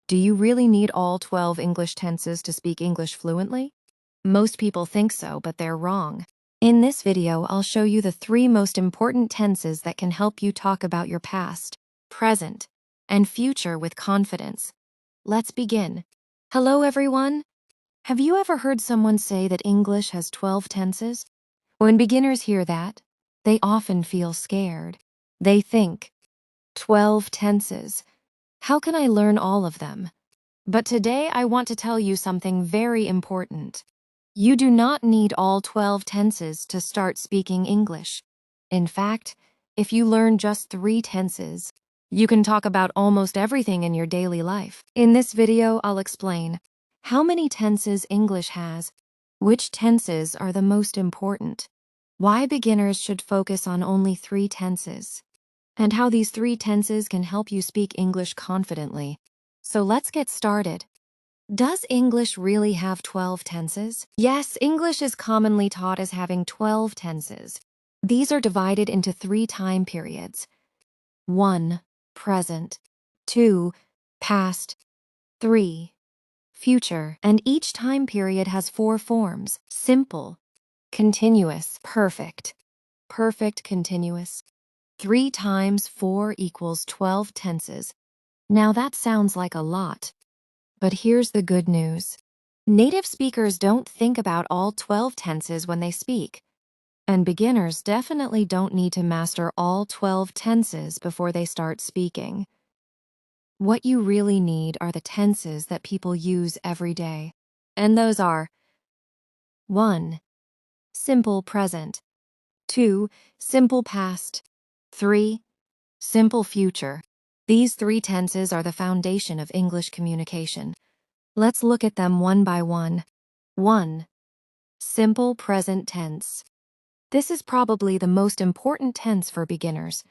Do you really need all 12 English tenses to speak English fluently? Most people think so, but they're wrong. In this video, I'll show you the 3 most important tenses that can help you talk about your past, present, and future with confidence. Let's begin. Hello, everyone. Have you ever heard someone say that English has 12 tenses? When beginners hear that, they often feel scared. They think, 12 tenses. How can I learn all of them? But today I want to tell you something very important. You do not need all 12 tenses to start speaking English. In fact, if you learn just 3 tenses, you can talk about almost everything in your daily life. In this video, I'll explain how many tenses English has, which tenses are the most important, why beginners should focus on only 3 tenses, and how these 3 tenses can help you speak English confidently. So let's get started. Does English really have 12 tenses? Yes, English is commonly taught as having 12 tenses. These are divided into 3 time periods. 1. Present. 2. Past. 3. Future. And each time period has 4 forms: simple, continuous, perfect, perfect continuous. 3 times 4 equals 12 tenses. Now that sounds like a lot. But here's the good news. Native speakers don't think about all 12 tenses when they speak, and beginners definitely don't need to master all 12 tenses before they start speaking. What you really need are the tenses that people use every day, and those are 1. Simple present. 2. Simple past. 3. Simple future. These 3 tenses are the foundation of English communication. Let's look at them one by one. 1. Simple present tense. This is probably the most important tense for beginners.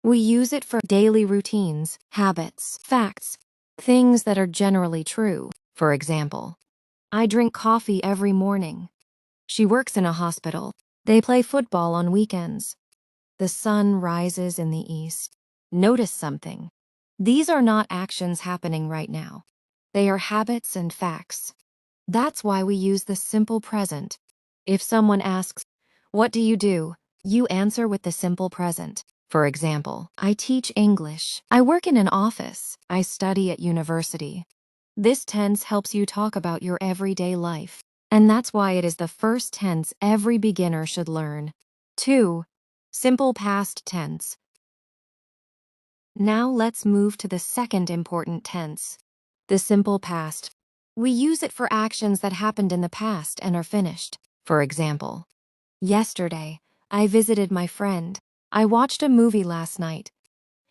We use it for daily routines, habits, facts, things that are generally true. For example, I drink coffee every morning. She works in a hospital. They play football on weekends. The sun rises in the east. Notice something. These are not actions happening right now. They are habits and facts. That's why we use the simple present. If someone asks, "What do you do?" you answer with the simple present. For example, I teach English. I work in an office. I study at university. This tense helps you talk about your everyday life. And that's why it is the first tense every beginner should learn. 2. Simple past tense. Now let's move to the second important tense, the simple past. We use it for actions that happened in the past and are finished. For example, yesterday, I visited my friend. I watched a movie last night.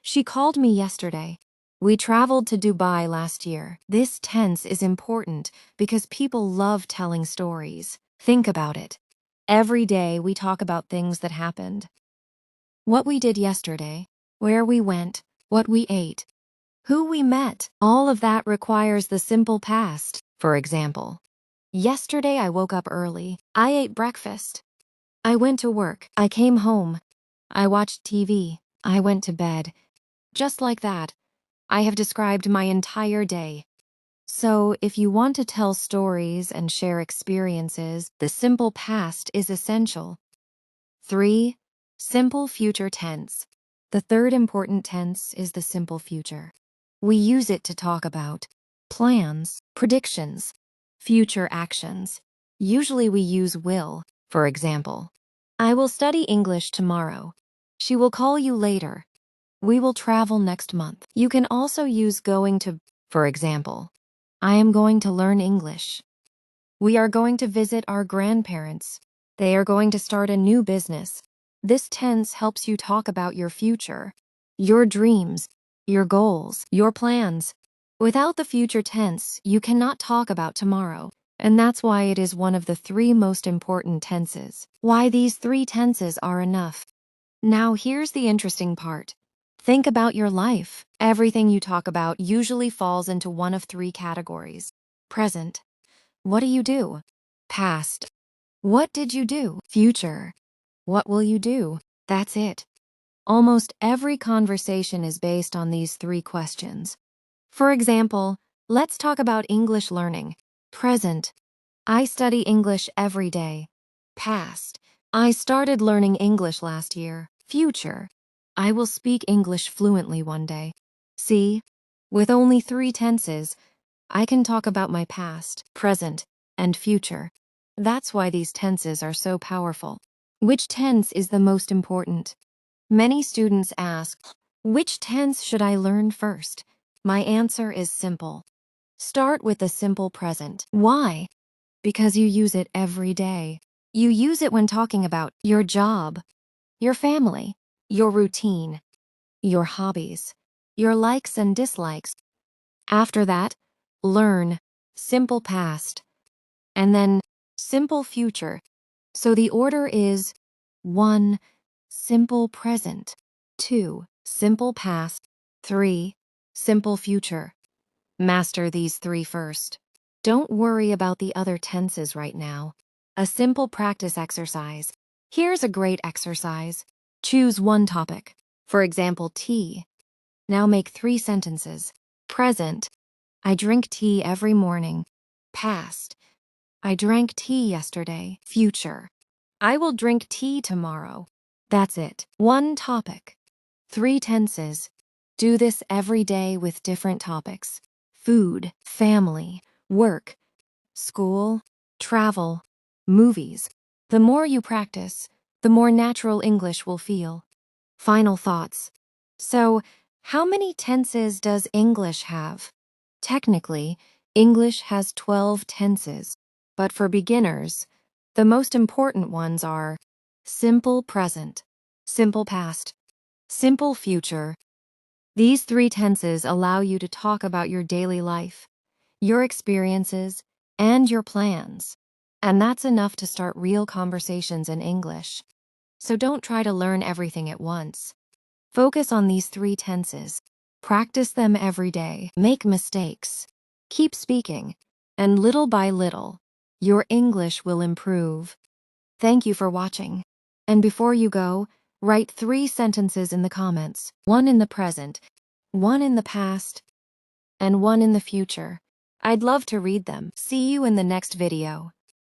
She called me yesterday. We traveled to Dubai last year. This tense is important because people love telling stories. Think about it. Every day we talk about things that happened. What we did yesterday, where we went, what we ate, who we met. All of that requires the simple past. For example, yesterday I woke up early. I ate breakfast. I went to work. I came home. I watched TV. I went to bed. Just like that, I have described my entire day. So if you want to tell stories and share experiences, the simple past is essential. 3. Simple future tense. The third important tense is the simple future. We use it to talk about plans, predictions, future actions. Usually we use will. For example, I will study English tomorrow. She will call you later. We will travel next month. You can also use going to. For example, I am going to learn English. We are going to visit our grandparents. They are going to start a new business. This tense helps you talk about your future, your dreams, your goals, your plans. Without the future tense, you cannot talk about tomorrow. And that's why it is one of the 3 most important tenses. Why these 3 tenses are enough. Now here's the interesting part. Think about your life. Everything you talk about usually falls into one of 3 categories. Present. What do you do? Past. What did you do? Future. What will you do? That's it. Almost every conversation is based on these 3 questions. For example, let's talk about English learning. Present. I study English every day. Past. I started learning English last year. Future. I will speak English fluently one day. See? With only 3 tenses, I can talk about my past, present, and future. That's why these tenses are so powerful. Which tense is the most important? Many students ask, which tense should I learn first? My answer is simple. Start with the simple present. Why? Because you use it every day. You use it when talking about your job, your family, your routine, your hobbies, your likes and dislikes. After that, learn simple past, and then simple future. So the order is 1. Simple present, 2. Simple past, 3. Simple future. Master these 3 first. Don't worry about the other tenses right now. A simple practice exercise. Here's a great exercise. Choose one topic. For example, tea. Now make 3 sentences. Present. I drink tea every morning. Past. I drank tea yesterday. Future. I will drink tea tomorrow. That's it. One topic. 3 tenses. Do this every day with different topics. Food, family, work, school, travel, movies. The more you practice, the more natural English will feel. Final thoughts. So, how many tenses does English have? Technically, English has 12 tenses, but for beginners, the most important ones are simple present, simple past, simple future. These 3 tenses allow you to talk about your daily life, your experiences, and your plans. And that's enough to start real conversations in English. So don't try to learn everything at once. Focus on these 3 tenses. Practice them every day. Make mistakes. Keep speaking. And little by little, your English will improve. Thank you for watching. And before you go, write 3 sentences in the comments. 1 in the present, 1 in the past, and 1 in the future. I'd love to read them. See you in the next video.